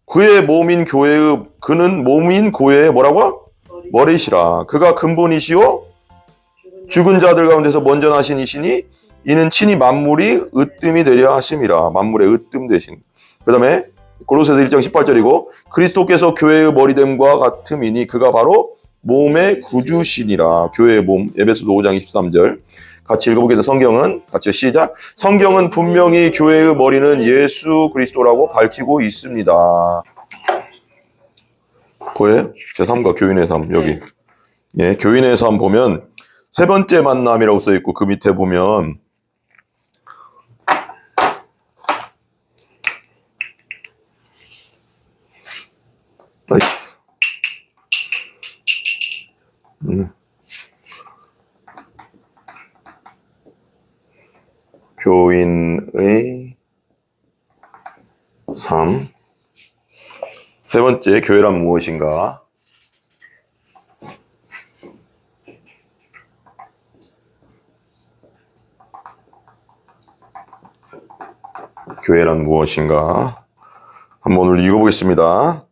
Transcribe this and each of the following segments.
그의 몸인 교회의 그는 몸인 교회의 뭐라고? 머리시라. 그가 근본이시요 죽은 자들 가운데서 먼저 나신 이시니 이는 친히 만물이 으뜸이 되려 하심이라. 만물의 으뜸 되신. 그 다음에 고로새서 1장 18절이고 그리스도께서 교회의 머리됨과 같음이니 그가 바로 몸의 구주시니라. 교회의 몸. 에베소서 5장 23절. 같이 읽어보겠습니다. 성경은 같이 시작. 성경은 분명히 교회의 머리는 예수 그리스도라고 밝히고 있습니다. 보여요? 제3과 교인의 삶 여기. 예, 교인의 삶 보면 세 번째 만남이라고 써 있고 그 밑에 보면 교인의 삶. 세 번째, 교회란 무엇인가? 교회란 무엇인가? 한번 오늘 읽어보겠습니다.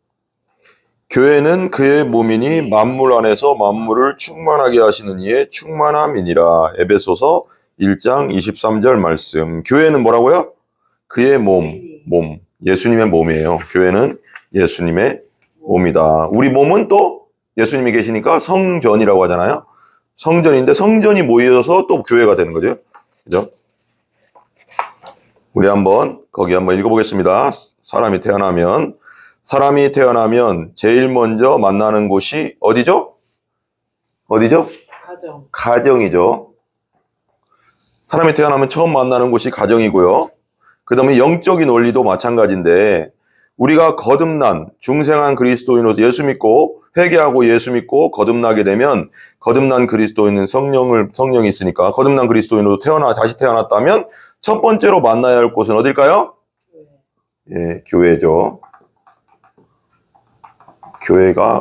교회는 그의 몸이니 만물 안에서 만물을 충만하게 하시는 이의 충만함이니라. 에베소서 1장 23절 말씀. 교회는 뭐라고요? 그의 몸. 예수님의 몸이에요. 교회는 예수님의 몸이다. 우리 몸은 또 예수님이 계시니까 성전이라고 하잖아요. 성전인데 성전이 모여서 또 교회가 되는 거죠. 그죠? 우리 거기 한번 읽어보겠습니다. 사람이 태어나면 제일 먼저 만나는 곳이 어디죠? 가정이죠. 사람이 태어나면 처음 만나는 곳이 가정이고요. 그 다음에 영적인 원리도 마찬가지인데 우리가 거듭난 중생한 그리스도인으로 예수 믿고 회개하고 예수 믿고 거듭나게 되면 거듭난 그리스도인은 성령이 있으니까 거듭난 그리스도인으로 다시 태어났다면 첫 번째로 만나야 할 곳은 어딜까요? 예, 교회죠.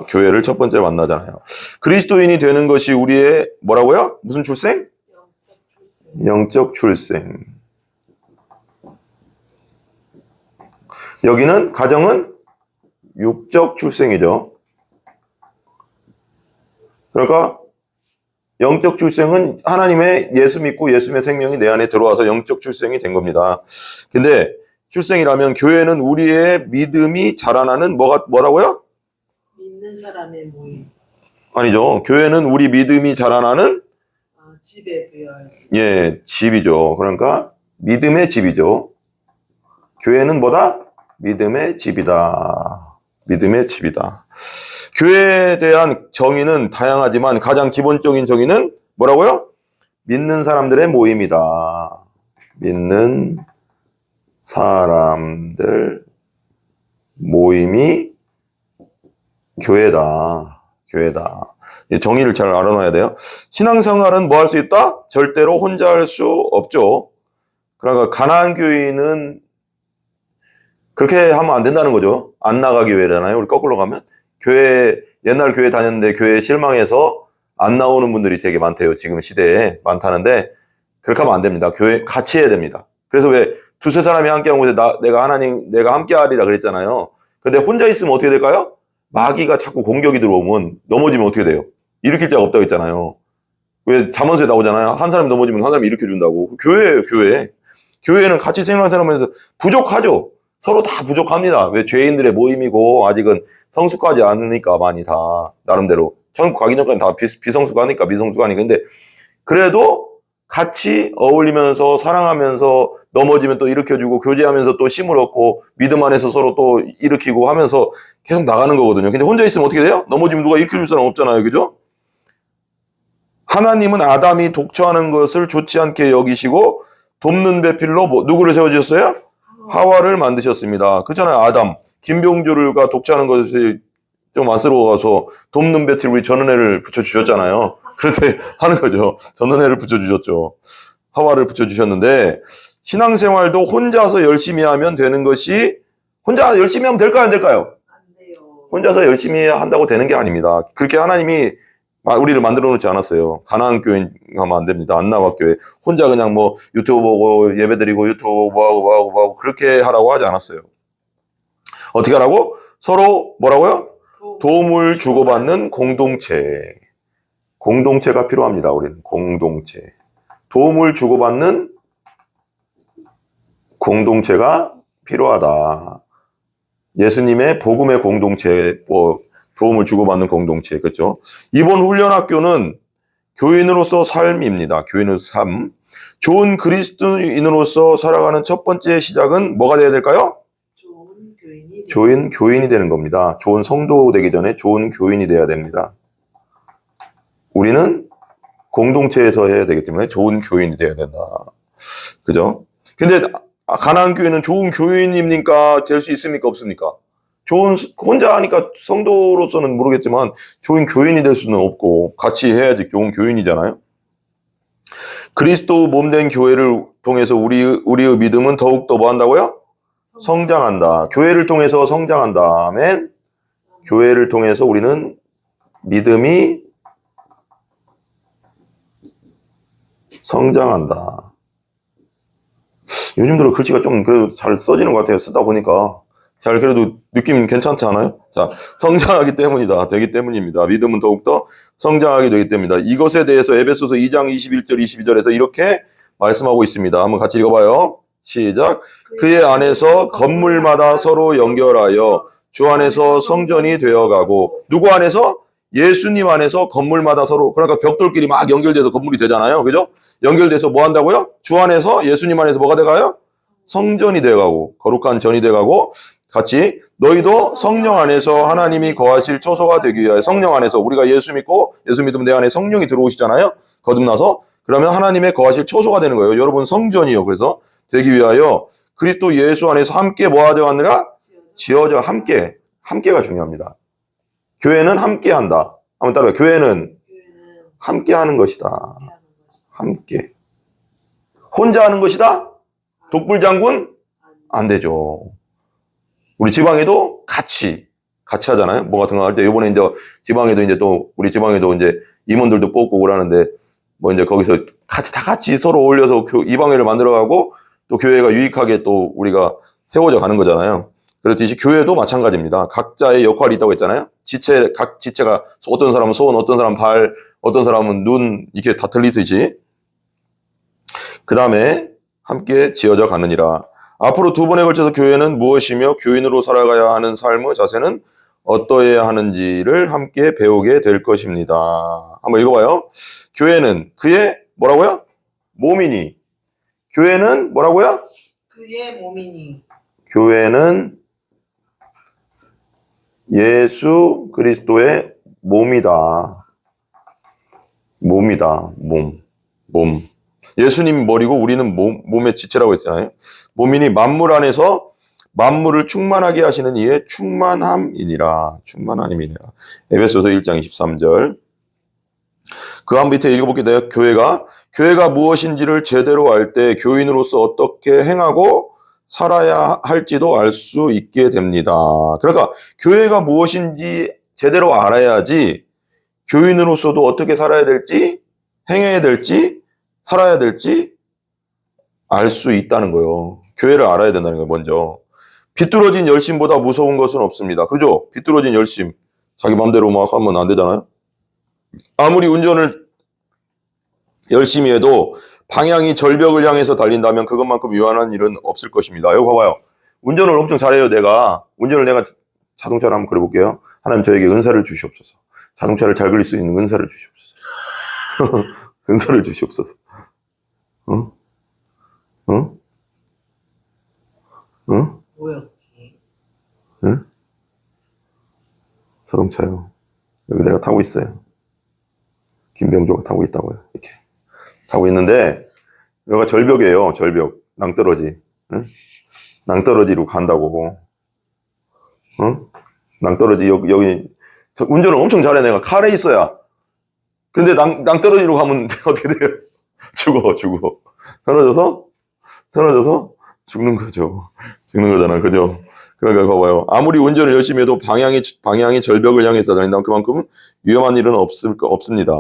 교회를 첫 번째로 만나잖아요. 그리스도인이 되는 것이 우리의 뭐라고요? 무슨 출생? 영적 출생. 여기는 가정은 육적 출생이죠. 그러니까 영적 출생은 하나님의 예수 믿고 예수님의 생명이 내 안에 들어와서 영적 출생이 된 겁니다. 근데 출생이라면 교회는 우리의 믿음이 자라나는 뭐라고요? 믿는 사람의 모임. 아니죠. 교회는 우리 믿음이 자라나는 집에 부여할 수. 예, 집이죠. 그러니까 믿음의 집이죠. 교회는 뭐다? 믿음의 집이다. 믿음의 집이다. 교회에 대한 정의는 다양하지만 가장 기본적인 정의는 뭐라고요? 믿는 사람들의 모임이다. 믿는 사람들 모임이 교회다. 정의를 잘 알아놔야 돼요. 신앙생활은 뭐 할 수 있다? 절대로 혼자 할 수 없죠. 그러니까 가나안 교인은 그렇게 하면 안 된다는 거죠. 안 나가 교회잖아요. 우리 거꾸로 가면 옛날 교회 다녔는데 교회에 실망해서 안 나오는 분들이 되게 많대요. 지금 시대에 많다는데 그렇게 하면 안 됩니다. 교회 같이 해야 됩니다. 그래서 왜 두세 사람이 함께 한 곳에 내가 함께 하리라 그랬잖아요. 근데 혼자 있으면 어떻게 될까요? 마귀가 자꾸 공격이 들어오면 넘어지면 어떻게 돼요? 일으킬 자가 없다고 했잖아요. 왜 잠언서에 나오잖아요. 한 사람이 넘어지면 한 사람이 일으켜준다고. 교회예요, 교회. 교회는 같이 생활하면서 부족하죠. 서로 다 부족합니다. 왜 죄인들의 모임이고 아직은 성숙하지 않으니까 많이 다 나름대로 천국 가기 전까지 다 비성숙하니까 미성숙하니까. 근데 그래도 같이 어울리면서 사랑하면서 넘어지면 또 일으켜주고 교제하면서 또 힘을 얻고 믿음 안에서 서로 또 일으키고 하면서 계속 나가는 거거든요. 근데 혼자 있으면 어떻게 돼요? 넘어지면 누가 일으켜줄 사람 없잖아요. 그죠? 하나님은 아담이 독처하는 것을 좋지 않게 여기시고 돕는 배필로 누구를 세워주셨어요? 하와를 만드셨습니다. 그렇잖아요. 아담. 김병주가 독처하는 것이 좀 안쓰러워서 돕는 배필 우리 전은혜를 붙여주셨잖아요. 그렇게 하는 거죠. 전은혜를 붙여주셨죠. 하와를 붙여주셨는데 신앙생활도 혼자서 열심히 하면 되는 것이 혼자 열심히 하면 될까요? 안 될까요? 안 돼요. 혼자서 열심히 한다고 되는 게 아닙니다. 그렇게 하나님이 우리를 만들어 놓지 않았어요. 가나안 교회 하면 안 됩니다. 안나와 교회. 혼자 그냥 뭐 유튜브 보고 예배 드리고 유튜브 뭐 하고 그렇게 하라고 하지 않았어요. 어떻게 하라고? 서로 뭐라고요? 도움을 주고받는 공동체. 공동체가 필요합니다. 우리는 공동체. 도움을 주고받는 공동체가 필요하다. 예수님의 복음의 공동체, 도움을 주고받는 공동체, 그렇죠? 이번 훈련학교는 교인으로서 삶입니다. 교인으로서 삶. 좋은 그리스도인으로서 살아가는 첫 번째 시작은 뭐가 돼야 될까요? 좋은 교인이 되는 겁니다. 좋은 성도 되기 전에 좋은 교인이 돼야 됩니다. 우리는 공동체에서 해야 되기 때문에 좋은 교인이 돼야 된다. 그죠? 근데 가나안 교회는 좋은 교인입니까? 될 수 있습니까? 없습니까? 혼자 하니까 성도로서는 모르겠지만 좋은 교인이 될 수는 없고 같이 해야지 좋은 교인이잖아요. 그리스도 몸된 교회를 통해서 우리의 믿음은 더욱더 뭐 한다고요? 성장한다. 교회를 통해서 성장한다. 아멘. 교회를 통해서 우리는 믿음이 성장한다. 요즘 들어 글씨가 좀 그래도 잘 써지는 것 같아요. 쓰다 보니까. 잘 그래도 느낌 괜찮지 않아요? 자, 성장하기 때문이다. 되기 때문입니다. 믿음은 더욱더 성장하게 되기 때문이다. 이것에 대해서 에베소서 2장 21절 22절에서 이렇게 말씀하고 있습니다. 한번 같이 읽어봐요. 시작. 그의 안에서 건물마다 서로 연결하여 주 안에서 성전이 되어가고, 누구 안에서? 예수님 안에서 건물마다 서로, 그러니까 벽돌끼리 막 연결돼서 건물이 되잖아요. 그죠? 연결돼서 뭐 한다고요? 주 안에서, 예수님 안에서 뭐가 돼가요? 성전이 돼가고, 거룩한 전이 돼가고, 같이 너희도 성령 안에서 하나님이 거하실 초소가 되기 위하여, 성령 안에서 우리가 예수 믿고 예수 믿으면 내 안에 성령이 들어오시잖아요. 거듭나서. 그러면 하나님의 거하실 초소가 되는 거예요. 여러분 성전이요. 그래서 되기 위하여 그리스도 예수 안에서 함께 뭐 하자 하느라? 지어져. 함께가 중요합니다. 교회는 함께한다. 한번 따라해요. 교회는 함께하는 것이다. 함께. 혼자 하는 것이다? 독불장군? 안 되죠. 우리 지방에도 같이 하잖아요. 뭐 같은 거 할 때, 이번에 이제 지방에도 이제 또, 우리 지방에도 이제 임원들도 뽑고 그러는데, 뭐 이제 거기서 다 같이 서로 어울려서 이방회를 만들어가고, 또 교회가 유익하게 또 우리가 세워져 가는 거잖아요. 그렇듯이 교회도 마찬가지입니다. 각자의 역할이 있다고 했잖아요. 각 지체가, 어떤 사람은 손, 어떤 사람은 발, 어떤 사람은 눈, 이렇게 다 틀리듯이. 그 다음에 함께 지어져 가느니라. 앞으로 두 번에 걸쳐서 교회는 무엇이며 교인으로 살아가야 하는 삶의 자세는 어떠해야 하는지를 함께 배우게 될 것입니다. 한번 읽어봐요. 교회는 그의 뭐라고요? 몸이니. 교회는 뭐라고요? 그의 몸이니. 교회는 예수 그리스도의 몸이다. 몸. 예수님 머리고 우리는 몸의 지체라고 했잖아요. 몸이니 만물 안에서 만물을 충만하게 하시는 이의 충만함이니라. 에베소서 1장 23절. 그 한 밑에 읽어볼게요. 교회가 무엇인지를 제대로 알 때 교인으로서 어떻게 행하고 살아야 할지도 알 수 있게 됩니다. 그러니까 교회가 무엇인지 제대로 알아야지 교인으로서도 어떻게 살아야 될지, 행해야 될지, 살아야 될지 알 수 있다는 거예요. 교회를 알아야 된다는 거예요, 먼저. 비뚤어진 열심보다 무서운 것은 없습니다. 그죠? 비뚤어진 열심. 자기 마음대로 막 하면 안 되잖아요. 아무리 운전을 열심히 해도 방향이 절벽을 향해서 달린다면 그것만큼 유한한 일은 없을 것입니다. 여기 봐봐요. 운전을 엄청 잘해요, 내가. 자동차를 한번 그려볼게요. 하나님 저에게 은사를 주시옵소서. 자동차를 잘 그릴 수 있는 은사를 주시옵소서. 은사를 주시옵소서. 뭐야? 응? 자동차요. 여기 내가 타고 있어요. 김병조가 타고 있다고요. 이렇게 타고 있는데 여기가 절벽이에요. 절벽. 낭떠러지. 응? 낭떠러지로 간다고. 응? 낭떠러지 여기 운전을 엄청 잘해. 내가 칼에 있어야. 근데 낭떠러지로 가면 어떻게 돼요? 죽어. 떨어져서 죽는 거죠. 죽는 거잖아. 그죠? 그러니까 봐봐요. 아무리 운전을 열심히 해도 방향이 절벽을 향해서 다닌다면 그만큼 위험한 일은 없습니다.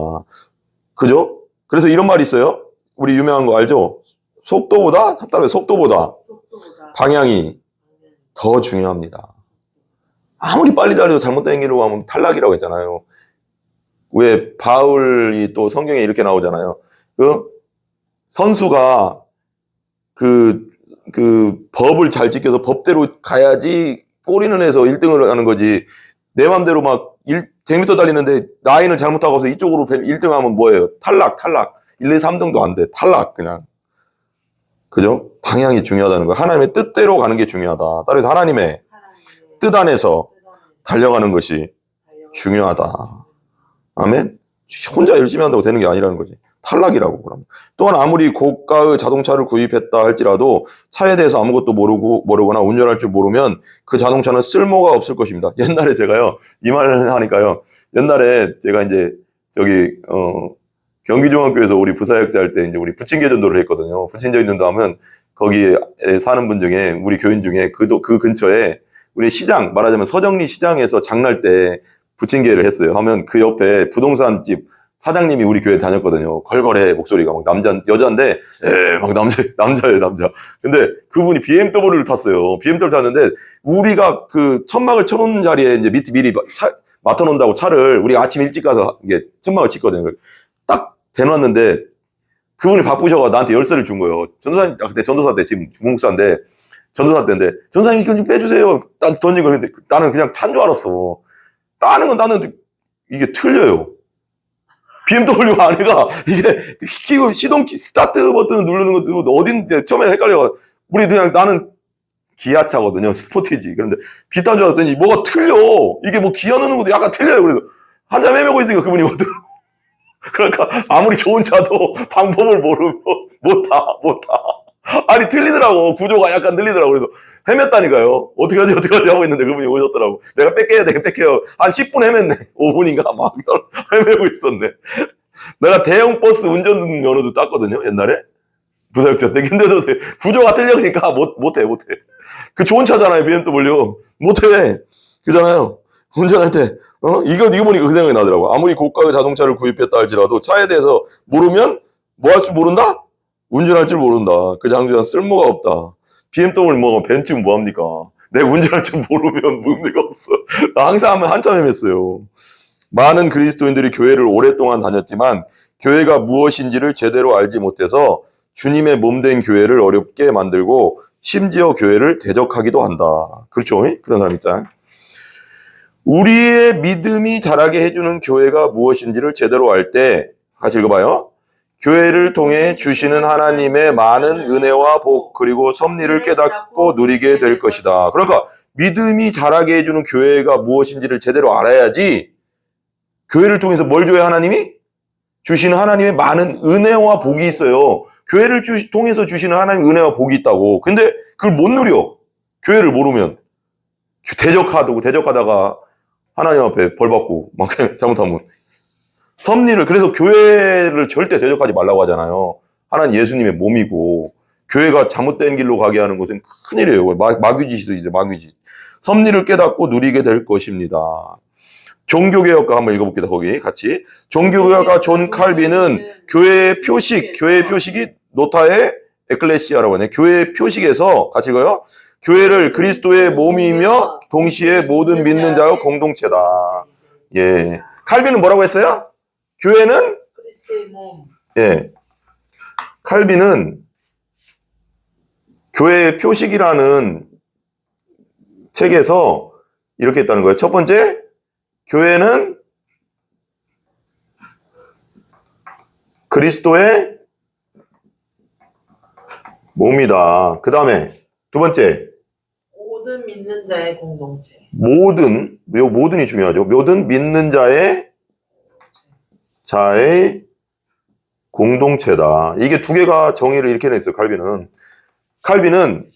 그죠? 그래서 이런 말이 있어요. 우리 유명한 거 알죠? 속도보다 방향이 더 중요합니다. 아무리 빨리 달려도 잘못된 길로 가면 탈락이라고 했잖아요. 왜 바울이 또 성경에 이렇게 나오잖아요. 그 선수가 그 법을 잘 지켜서 법대로 가야지 꼬리는 해서 1등을 하는 거지. 내 맘대로 막 100m 달리는데 라인을 잘못하고서 이쪽으로 1등 하면 뭐예요? 탈락. 1, 2, 3등도 안 돼. 탈락 그냥. 그죠? 방향이 중요하다는 거예요. 하나님의 뜻대로 가는 게 중요하다. 따라서 하나님의 뜻 안에서 달려가는 것이 중요하다. 아멘? 혼자 열심히 한다고 되는 게 아니라는 거지. 탈락이라고 그러면. 또한 아무리 고가의 자동차를 구입했다 할지라도 차에 대해서 아무것도 모르거나 운전할 줄 모르면 그 자동차는 쓸모가 없을 것입니다. 옛날에 제가요, 이 말을 하니까요, 옛날에 제가 이제 경기중학교에서 우리 부사역자 할 때 이제 우리 부침개 전도를 했거든요. 부침개 전도 하면 거기에 사는 분 중에 우리 교인 중에 그 근처에 우리 시장, 말하자면 서정리 시장에서 장날 때 부침개를 했어요. 하면 그 옆에 부동산 집 사장님이 우리 교회 다녔거든요. 걸걸해 목소리가 막 여자인데 막 남자예요, 남자. 근데 그분이 BMW를 탔어요. BMW 탔는데 우리가 그 천막을 쳐놓는 자리에 이제 미리 맡아놓는다고 차를 우리가 아침 일찍 가서 이게 천막을 짓거든요. 딱 대놨는데 그분이 바쁘셔가 나한테 열쇠를 준 거예요. 전도사님, 그때 전도사 때 지금 목사인데 전도사 때인데 전도사님 이거 좀 빼주세요. 딱 던진 거. 근데 나는 그냥 찬 줄 알았어. 따는 건 나는 이게 틀려요. BMW 안에가 이게 키고 시동 스타트 버튼을 누르는 것도 어딘데 처음에 헷갈려가 우리 그냥 나는 기아차거든요. 스포티지. 그런데 비슷한 줄 알았더니 뭐가 틀려. 이게 뭐 기아 넣는 것도 약간 틀려요. 그래서 한참 헤매고 있으니까 그분이 그러니까 아무리 좋은 차도 방법을 모르면 못 타. 아니 틀리더라고. 구조가 약간 틀리더라고. 그래서 헤맸다니까요. 어떻게 하지 하고 있는데 그분이 오셨더라고. 내가 뺏겨야 한 10분 헤맸네. 5분인가 막 헤매고 있었네. 내가 대형 버스 운전 면허도 땄거든요. 옛날에 부사역자 때. 근데도 구조가 틀려니까 못해. 그 좋은 차잖아요. BMW. 못해. 그잖아요. 운전할 때 이거 보니까 그 생각이 나더라고. 아무리 고가의 자동차를 구입했다 할지라도 차에 대해서 모르면 뭐 할 줄 모른다? 운전할 줄 모른다. 그 자동차는 쓸모가 없다. BMW 벤츠는 뭐합니까? 내가 운전할 줄 모르면 의미가 없어. 항상 한참 헤맸어요. 많은 그리스도인들이 교회를 오랫동안 다녔지만 교회가 무엇인지를 제대로 알지 못해서 주님의 몸된 교회를 어렵게 만들고 심지어 교회를 대적하기도 한다. 그렇죠? 그런 사람 있잖아요. 우리의 믿음이 자라게 해주는 교회가 무엇인지를 제대로 알 때, 같이 읽어봐요. 교회를 통해 주시는 하나님의 많은 은혜와 복 그리고 섭리를 깨닫고 누리게 될 것이다. 그러니까 믿음이 자라게 해주는 교회가 무엇인지를 제대로 알아야지 교회를 통해서 뭘 줘야 하나님이? 주시는 하나님의 많은 은혜와 복이 있어요. 교회를 통해서 주시는 하나님의 은혜와 복이 있다고. 근데 그걸 못 누려. 교회를 모르면. 대적하다가 하나님 앞에 벌 받고 막 잘못하면. 섭리를, 그래서 교회를 절대 대적하지 말라고 하잖아요. 하나님 예수님의 몸이고 교회가 잘못된 길로 가게 하는 것은 큰일이에요. 마귀짓이죠, 이제 마귀짓. 섭리를 깨닫고 누리게 될 것입니다. 종교개혁가 한번 읽어볼게요. 거기 같이. 종교개혁가 존 칼빈은 교회의 표식이 노타의 에클레시아라고 하네. 교회의 표식에서 같이 읽어요. 교회를 그리스도의 몸이며 동시에 모든 믿는 자의 공동체다. 예. 칼빈은 뭐라고 했어요? 교회는 그리스도의 몸. 예. 칼빈은 교회의 표식이라는 책에서 이렇게 했다는 거예요. 첫 번째, 교회는 그리스도의 몸이다. 그 다음에 두 번째, 모든 믿는 자의 공동체. 모든이 중요하죠. 모든 믿는 자의 공동체다. 이게 두 개가 정의를 이렇게 냈어요. 칼빈은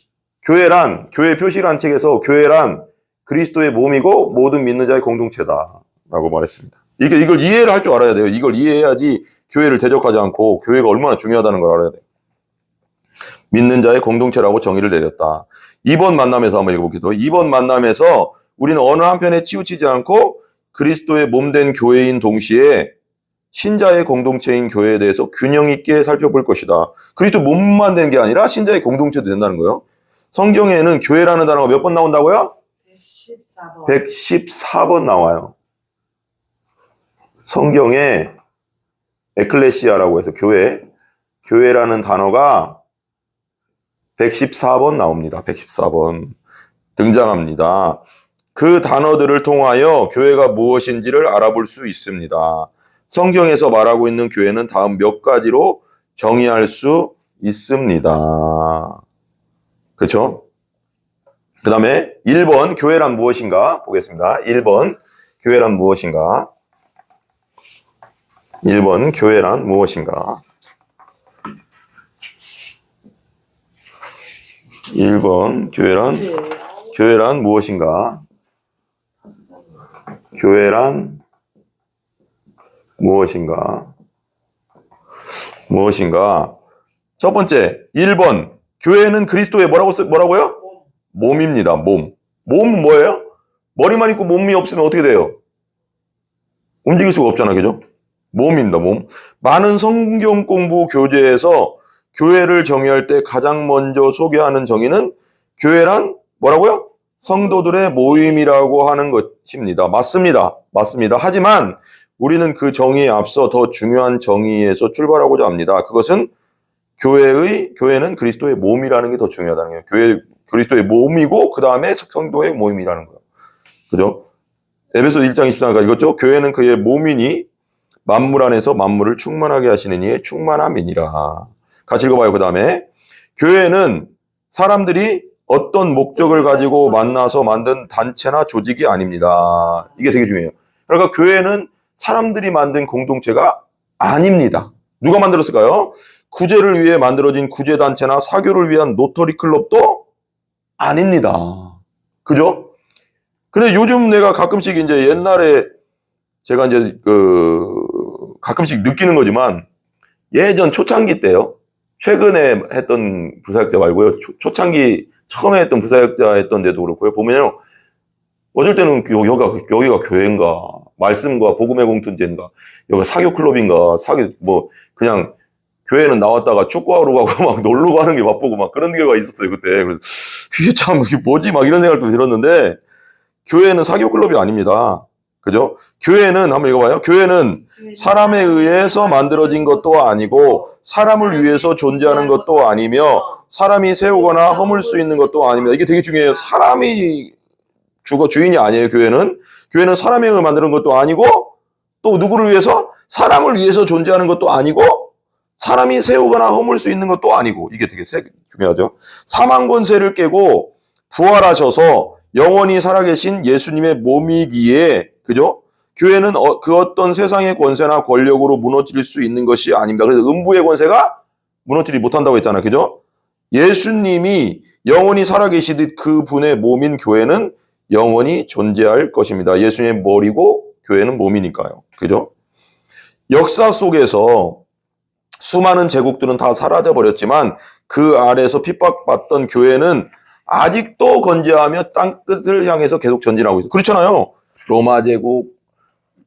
교회 표시란 책에서 교회란 그리스도의 몸이고 모든 믿는 자의 공동체다라고 말했습니다. 이걸 이해를 할 줄 알아야 돼요. 이걸 이해해야지 교회를 대적하지 않고 교회가 얼마나 중요하다는 걸 알아야 돼요. 믿는 자의 공동체라고 정의를 내렸다. 이번 만남에서 한번 읽어볼게요. 이번 만남에서 우리는 어느 한편에 치우치지 않고 그리스도의 몸된 교회인 동시에 신자의 공동체인 교회에 대해서 균형 있게 살펴볼 것이다. 그리스도 몸만 되는 게 아니라 신자의 공동체도 된다는 거예요. 성경에는 교회라는 단어가 몇 번 나온다고요? 114번. 114번 나와요. 성경에 에클레시아라고 해서 교회라는 단어가 114번 나옵니다. 114번 등장합니다. 그 단어들을 통하여 교회가 무엇인지를 알아볼 수 있습니다. 성경에서 말하고 있는 교회는 다음 몇 가지로 정의할 수 있습니다. 그렇죠? 그 다음에 1번 교회란 무엇인가 보겠습니다. 1번 교회란 무엇인가? 1번 교회란 무엇인가? 1번 교회란 무엇인가? 교회란 무엇인가? 첫 번째 1번 교회는 그리스도의 뭐라고요? 몸입니다. 몸 뭐예요? 머리만 있고 몸이 없으면 어떻게 돼요? 움직일 수가 없잖아, 그죠? 몸입니다. 몸. 많은 성경 공부 교재에서 교회를 정의할 때 가장 먼저 소개하는 정의는 교회란 뭐라고요? 성도들의 모임이라고 하는 것입니다. 맞습니다. 하지만 우리는 그 정의에 앞서 더 중요한 정의에서 출발하고자 합니다. 그것은 교회는 그리스도의 몸이라는 게 더 중요하다는 거예요. 그리스도의 몸이고 그 다음에 성도의 모임이라는 거예요. 그죠? 에베소 1장 24절까지 읽었죠? 교회는 그의 몸이니 만물 안에서 만물을 충만하게 하시는 이의 충만함이니라. 같이 읽어봐요. 그 다음에 교회는 사람들이 어떤 목적을 가지고 만나서 만든 단체나 조직이 아닙니다. 이게 되게 중요해요. 그러니까 교회는 사람들이 만든 공동체가 아닙니다. 누가 만들었을까요? 구제를 위해 만들어진 구제단체나 사교를 위한 로터리 클럽도 아닙니다. 그죠? 근데 요즘 내가 가끔씩 이제 옛날에 제가 이제 가끔씩 느끼는 거지만 예전 초창기 때요. 최근에 했던 부사역자 말고요. 초창기 처음에 했던 부사역자 했던 데도 그렇고요. 보면요. 어쩔 때는 여기가 교회인가, 말씀과 복음의 공통체인가, 여기가 사교 클럽인가, 그냥 교회는 나왔다가 축구하러 가고 막 놀러 가는 게 맛보고 막 그런 경우가 있었어요, 그때. 그래서 이게 뭐지? 막 이런 생각도 들었는데, 교회는 사교 클럽이 아닙니다. 그죠? 교회는, 한번 읽어봐요. 교회는 사람에 의해서 만들어진 것도 아니고, 사람을 위해서 존재하는 것도 아니며, 사람이 세우거나 허물 수 있는 것도 아닙니다. 이게 되게 중요해요. 사람이 주인이 아니에요, 교회는. 교회는 사람에 의해 만드는 것도 아니고, 또 누구를 위해서? 사람을 위해서 존재하는 것도 아니고, 사람이 세우거나 허물 수 있는 것도 아니고, 이게 되게 중요하죠. 사망 권세를 깨고 부활하셔서 영원히 살아계신 예수님의 몸이기에, 그죠? 교회는 그 어떤 세상의 권세나 권력으로 무너뜨릴 수 있는 것이 아닙니다. 그래서 음부의 권세가 무너뜨리지 못한다고 했잖아요. 그죠? 예수님이 영원히 살아계시듯 그분의 몸인 교회는 영원히 존재할 것입니다. 예수님의 머리고 교회는 몸이니까요. 그죠? 역사 속에서 수많은 제국들은 다 사라져버렸지만 그 아래에서 핍박받던 교회는 아직도 건재하며 땅끝을 향해서 계속 전진하고 있어요. 그렇잖아요. 로마 제국,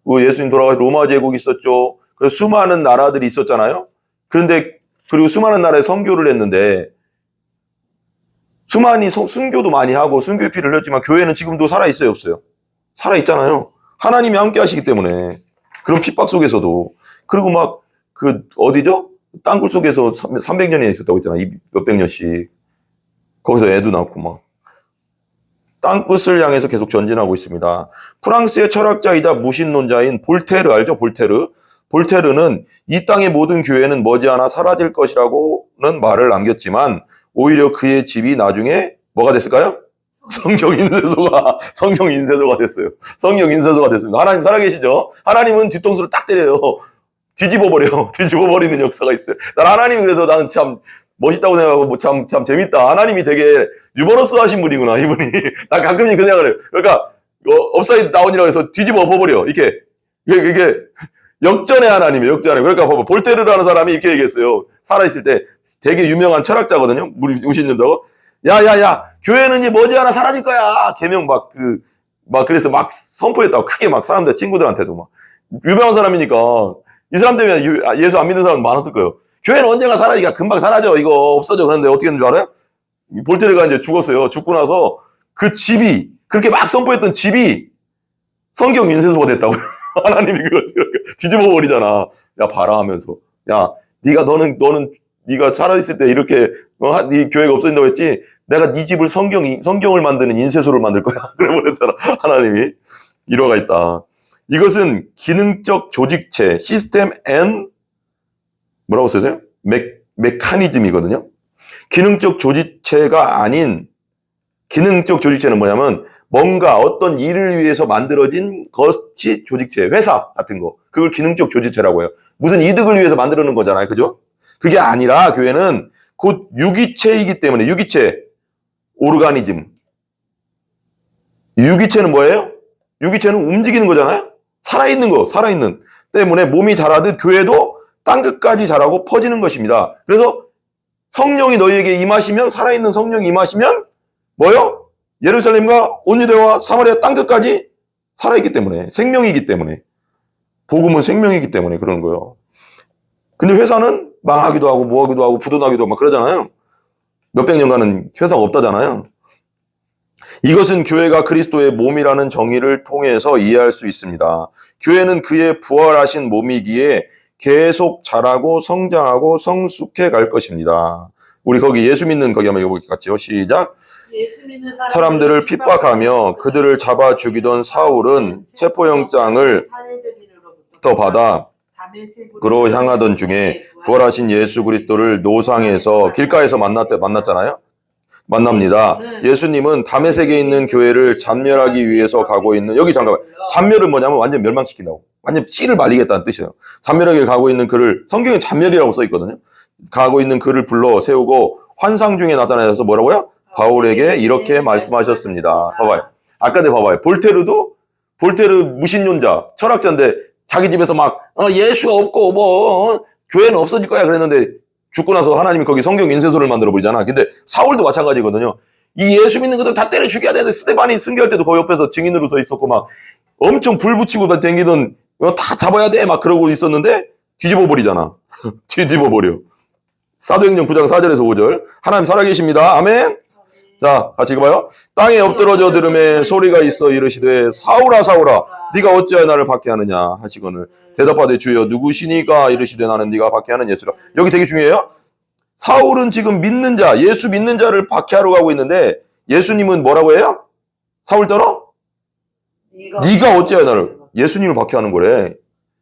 예수님 돌아가서 로마 제국이 있었죠. 그래서 수많은 나라들이 있었잖아요. 그리고 수많은 나라에 선교를 했는데 순교도 많이 하고 순교의 피를 흘렸지만 교회는 지금도 살아있어요, 없어요? 살아있잖아요. 하나님이 함께 하시기 때문에. 그런 핍박 속에서도. 그리고 어디죠? 땅굴 속에서 300년이 있었다고 했잖아. 몇백 년씩. 거기서 애도 낳고 땅끝을 향해서 계속 전진하고 있습니다. 프랑스의 철학자이자 무신론자인 볼테르 알죠? 볼테르는 이 땅의 모든 교회는 머지않아 사라질 것이라고는 말을 남겼지만 오히려 그의 집이 나중에 뭐가 됐을까요? 성경 인쇄소가 됐어요. 성경 인쇄소가 됐습니다. 하나님 살아계시죠? 하나님은 뒤통수를 딱 때려요. 뒤집어버리는 역사가 있어요. 하나님이 그래서 나는 참 멋있다고 생각하고 참 재밌다. 하나님이 되게 유머러스 하신 분이구나, 이분이. 나 가끔씩 그 생각을 해요. 그러니까 업사이드 다운이라고 해서 뒤집어 엎어버려. 이게 역전의 하나님이에요. 역전의. 그러니까 봐봐. 볼테르라는 사람이 이렇게 얘기했어요. 살아있을 때 되게 유명한 철학자거든요. 무신론자고. 야, 교회는 이제 머지않아 사라질 거야. 개명 그래서 선포했다고 크게 사람들 친구들한테도 유명한 사람이니까 이 사람 때문에 예수 안 믿는 사람 많았을 거예요. 교회는 언젠가 사라지니까 금방 사라져. 이거 없어져. 그런데 어떻게 했는 줄 알아요? 볼테르가 이제 죽었어요. 죽고 나서 그 집이 그렇게 막 선포했던 집이 성경 인쇄소가 됐다고요. 하나님이 그걸 뒤집어 버리잖아. 야, 봐라 하면서. 야, 너는 네가 살아있을 때 이렇게 네 교회가 없어진다고 했지. 내가 네 집을 성경을 만드는 인쇄소를 만들 거야. 그래 버렸잖아. 하나님이. 일화가 있다. 이것은 기능적 조직체, 시스템 앤 뭐라고 쓰세요? 메커니즘이거든요. 기능적 조직체가 아닌, 기능적 조직체는 뭐냐면 뭔가 어떤 일을 위해서 만들어진 것이 조직체, 회사 같은 거. 그걸 기능적 조직체라고 해요. 무슨 이득을 위해서 만들어 놓은 거잖아요. 그죠? 그게 아니라 교회는 곧 유기체이기 때문에, 유기체, 오르가니즘. 유기체는 뭐예요? 유기체는 움직이는 거잖아요. 살아있는 거, 살아있는. 때문에 몸이 자라듯 교회도 땅끝까지 자라고 퍼지는 것입니다. 그래서 성령이 너희에게 임하시면, 살아있는 성령이 임하시면 뭐요? 예루살렘과 온 유대와 사마리아 땅끝까지 살아있기 때문에, 생명이기 때문에, 복음은 생명이기 때문에 그런 거예요. 근데 회사는 망하기도 하고 뭐하기도 하고 부도나기도 하고 막 그러잖아요. 몇백 년간은 회사가 없다잖아요. 이것은 교회가 그리스도의 몸이라는 정의를 통해서 이해할 수 있습니다. 교회는 그의 부활하신 몸이기에 계속 자라고 성장하고 성숙해 갈 것입니다. 우리 거기 예수 믿는 거기 한번 읽어볼게요. 같이요. 시작. 예수 믿는 사람들을 핍박하며 그들을 잡아 죽이던 사울은 체포영장을 더 받아 그로 향하던 중에 부활하신 예수 그리스도를 노상에서 길가에서 만났잖아요. 만납니다. 예수님은 다메섹에 있는 교회를 잔멸하기 위해서 가고 있는, 여기 잠깐만, 잔멸은 뭐냐면 완전 멸망시킨다고, 완전 씨를 말리겠다는 뜻이에요. 잔멸하게 가고 있는 그를, 성경에 잔멸이라고 써 있거든요. 가고 있는 그를 불러 세우고 환상 중에 나타나서 뭐라고요? 바울에게 이렇게 말씀하셨습니다. 봐봐요. 아까 봐봐요. 볼테르 무신론자, 철학자인데 자기 집에서 막 예수가 없고 교회는 없어질 거야 그랬는데 죽고 나서 하나님이 거기 성경 인쇄소를 만들어 버리잖아. 근데 사울도 마찬가지거든요. 이 예수 믿는 것들 다 때려 죽여야 되는데 스데반이 순교할 때도 거기 옆에서 증인으로 서 있었고 막 엄청 불 붙이고 다니던 다 잡아야 돼 막 그러고 있었는데 뒤집어 버리잖아. 뒤집어 버려. 사도행전 9장 4절에서 5절. 하나님 살아계십니다. 아멘. 자, 같이 읽어봐요. 땅에 엎드러져 들음에 소리가 있어 이르시되 사울아 사울아 네가 어찌하여 나를 박해하느냐 하시거늘 대답하되 주여 누구시니까 이르시되 나는 네가 박해하는 예수라. 여기 되게 중요해요. 사울은 지금 믿는 자, 예수 믿는 자를 박해하러 가고 있는데 예수님은 뭐라고 해요? 사울 떨어? 네가 어찌하여 나를, 예수님을 박해하는 거래.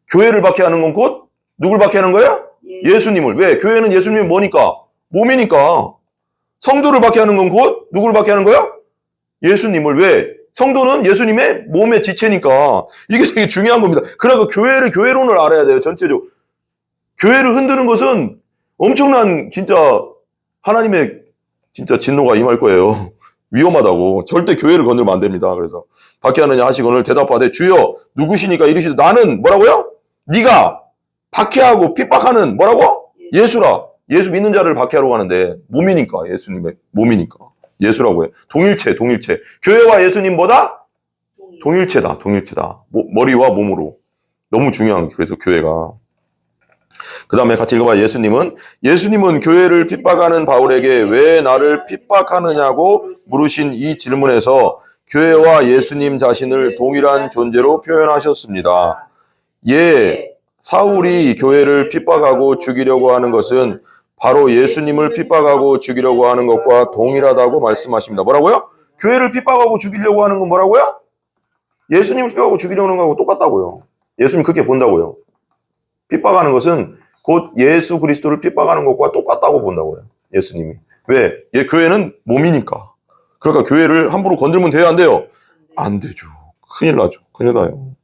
교회를 박해하는 건 곧 누굴 박해하는 거야? 예수님을. 왜? 교회는 예수님이 뭐니까? 몸이니까. 성도를 박해하는 건 곧 누구를 박해하는 거야? 예수님을. 왜? 성도는 예수님의 몸의 지체니까. 이게 되게 중요한 겁니다. 그러니까 교회론을 알아야 돼요. 전체적으로. 교회를 흔드는 것은 엄청난 진짜 하나님의 진짜 진노가 임할 거예요. 위험하다고. 절대 교회를 건들면 안 됩니다. 그래서 박해하느냐 하시거늘 대답하되 주여 누구시니까 이르시되 나는 뭐라고요? 네가 박해하고 핍박하는 뭐라고? 예수라. 예수 믿는 자를 박해하러 가는데 몸이니까, 예수님의 몸이니까 예수라고 해. 동일체. 교회와 예수님보다 동일체다. 머리와 몸으로. 너무 중요한, 그래서 교회가. 그 다음에 같이 읽어봐. 예수님은 교회를 핍박하는 바울에게 왜 나를 핍박하느냐고 물으신 이 질문에서 교회와 예수님 자신을 동일한 존재로 표현하셨습니다. 사울이 교회를 핍박하고 죽이려고 하는 것은 바로 예수님을 핍박하고 죽이려고 하는 것과 동일하다고 말씀하십니다. 뭐라고요? 교회를 핍박하고 죽이려고 하는 건 뭐라고요? 예수님을 핍박하고 죽이려는 거하고 똑같다고요. 예수님 그렇게 본다고요. 핍박하는 것은 곧 예수 그리스도를 핍박하는 것과 똑같다고 본다고요. 예수님이. 왜? 교회는 몸이니까. 그러니까 교회를 함부로 건들면 돼요, 안 돼요? 안 되죠. 큰일 나죠. 큰일 나요.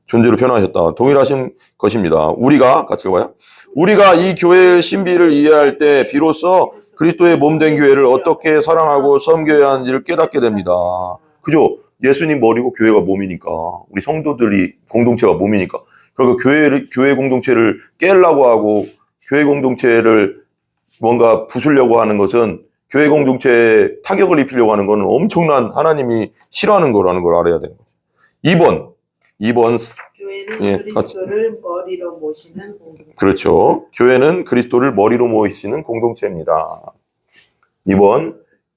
존재로 변화하셨다. 동일하신 것입니다. 우리가 같이 봐요. 우리가 이 교회의 신비를 이해할 때 비로소 그리스도의 몸된 교회를 어떻게 사랑하고 섬겨야 하는지를 깨닫게 됩니다. 그죠? 예수님 머리고 교회가 몸이니까, 우리 성도들이 공동체가 몸이니까. 그러니까 교회 공동체를 깨려고 하고 교회 공동체를 뭔가 부수려고 하는 것은, 교회 공동체에 타격을 입히려고 하는 것은 엄청난 하나님이 싫어하는 거라는 걸 알아야 돼요. 2번 교회는 그리스도를 머리로 모시는 공동체. 그렇죠. 교회는 그리스도를 머리로 모시는 공동체입니다. 2번,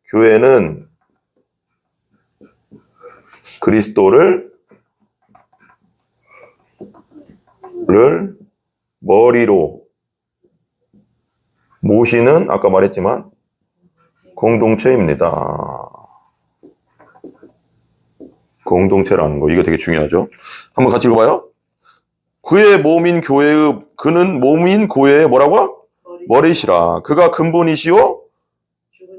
교회는 그리스도를 머리로 모시는 아까 말했지만 공동체입니다. 공동체라는 거 이거 되게 중요하죠. 한번 같이 읽어봐요. 그의 몸인 교회의 그는 몸인 교회의 뭐라고? 머리시라. 그가 근본이시요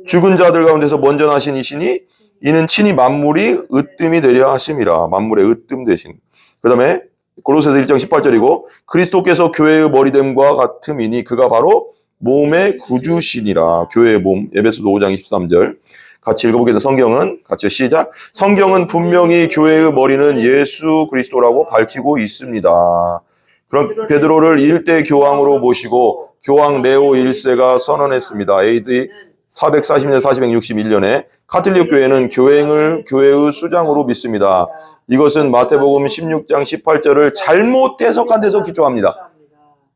죽은 자들 가운데서 먼저 나신 이시니 이는 친히 만물이 으뜸이 되려 하심이라. 만물의 으뜸 되신. 그 다음에 고로새서 1장 18절이고 그리스도께서 교회의 머리됨과 같음이니 그가 바로 몸의 구주시니라. 교회의 몸. 에베소서 5장 23절. 같이 읽어보겠습니다. 성경은 같이 시작. 성경은 분명히 교회의 머리는 예수 그리스도라고 밝히고 있습니다. 그럼 베드로를 일대 교황으로 모시고 교황 레오 1세가 선언했습니다. AD 440년 461년에 카톨릭 교회는 교회의 수장으로 믿습니다. 이것은 마태복음 16장 18절을 잘못 해석한 데서 기초합니다.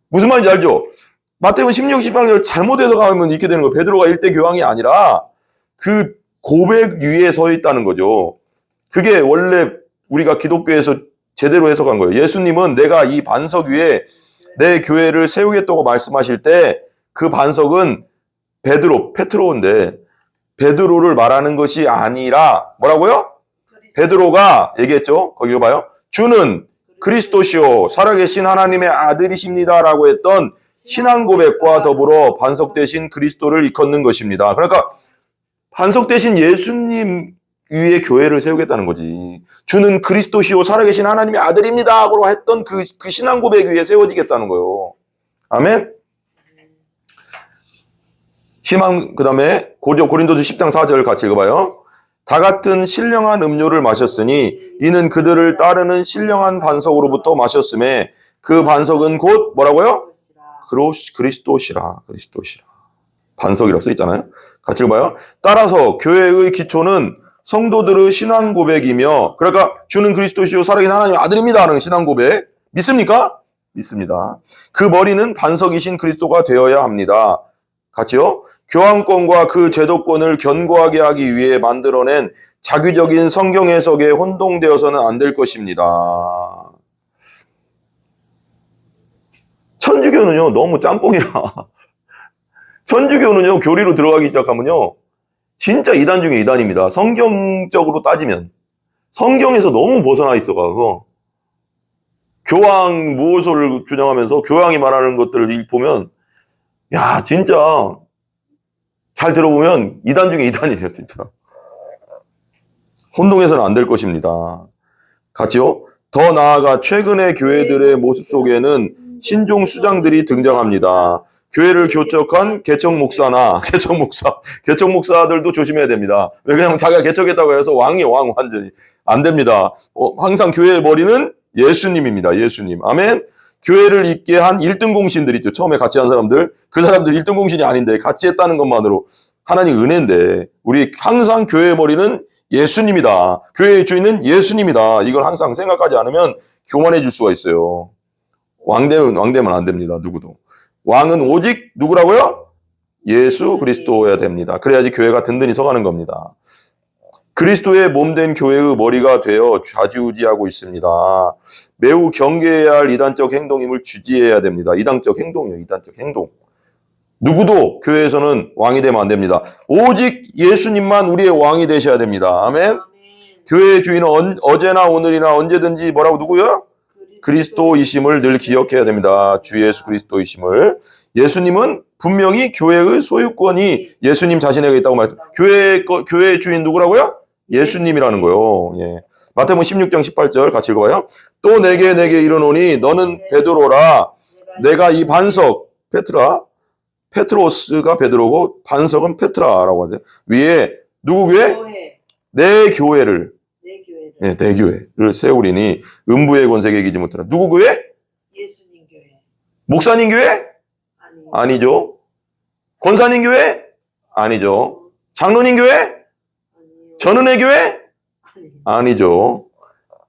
무슨 말인지 알죠? 마태복음 16, 18절 잘못 해석하면 이렇게 되는 거예요. 베드로가 일대 교황이 아니라 그 고백 위에 서 있다는 거죠. 그게 원래 우리가 기독교에서 제대로 해석한 거예요. 예수님은 내가 이 반석 위에 내 교회를 세우겠다고 말씀하실 때 그 반석은 페트로인데 베드로를 말하는 것이 아니라 뭐라고요? 베드로가 얘기했죠. 거기 봐요. 주는 그리스도시요 살아계신 하나님의 아들이십니다라고 했던 신앙 고백과 더불어 반석 대신 그리스도를 일컫는 것입니다. 그러니까 반석 대신 예수님 위에 교회를 세우겠다는 거지. 주는 그리스도시요 살아계신 하나님의 아들입니다라고 했던 그 신앙 고백 위에 세워지겠다는 거예요. 아멘. 그 다음에 고린도서 10장 4절 같이 읽어봐요. 다 같은 신령한 음료를 마셨으니 이는 그들을 따르는 신령한 반석으로부터 마셨음에 그 반석은 곧 뭐라고요? 그리스도시라. 반석이라고 써있잖아요. 같이 읽어봐요. 따라서 교회의 기초는 성도들의 신앙 고백이며 그러니까 주는 그리스도시요 살아계신 하나님의 아들입니다 하는 신앙 고백 믿습니까? 믿습니다. 그 머리는 반석이신 그리스도가 되어야 합니다. 같이요. 교황권과 그 제도권을 견고하게 하기 위해 만들어낸 자기적인 성경 해석에 혼동되어서는 안 될 것입니다. 천주교는요 너무 짬뽕이야. 천주교는요 교리로 들어가기 시작하면요 진짜 이단 중에 이단입니다. 성경적으로 따지면 성경에서 너무 벗어나 있어가서 교황 무호소를 주장하면서 교황이 말하는 것들을 보면 야 진짜 잘 들어보면 이단 중에 이단이에요. 진짜 혼동해서는 안 될 것입니다. 같이요. 더 나아가 최근의 교회들의 모습 속에는 신종 수장들이 등장합니다. 교회를 교척한 개척 목사들도 조심해야 됩니다. 왜냐하면 자기가 개척했다고 해서 왕이 완전히 안 됩니다. 항상 교회의 머리는 예수님입니다. 예수님. 아멘. 교회를 잇게 한 1등 공신들 있죠. 처음에 같이 한 사람들. 그 사람들 1등 공신이 아닌데 같이 했다는 것만으로 하나님 은혜인데 우리 항상 교회의 머리는 예수님이다. 교회의 주인은 예수님이다. 이걸 항상 생각하지 않으면 교만해질 수가 있어요. 왕 되면 안 됩니다. 누구도. 왕은 오직 누구라고요? 예수 그리스도여야 됩니다. 그래야지 교회가 든든히 서가는 겁니다. 그리스도의 몸된 교회의 머리가 되어 좌지우지하고 있습니다. 매우 경계해야 할 이단적 행동임을 주지해야 됩니다. 이단적 행동이에요. 이단적 행동. 누구도 교회에서는 왕이 되면 안 됩니다. 오직 예수님만 우리의 왕이 되셔야 됩니다. 아멘. 교회의 주인은 어제나 오늘이나 언제든지 뭐라고 누구요? 그리스도이심을 늘 기억해야 됩니다. 주 예수 그리스도이심을. 예수님은 분명히 교회의 소유권이 예수님 자신에게 있다고 말씀. 교회의 주인 누구라고요? 예수님이라는 거요. 예. 마태복음 16장 18절 같이 읽어봐요. 또 내게 이르노니 너는 베드로라. 내가 이 반석 페트로스가 베드로고 반석은 페트라라고 하죠. 위에 누구 교회? 내 교회를 세우리니 음부의 권세에 이기지 못하라. 누구 교회? 예수님 교회. 목사님 교회? 아니죠. 권사님 교회? 아니죠. 장로님 교회? 전은혜 교회? 아니죠.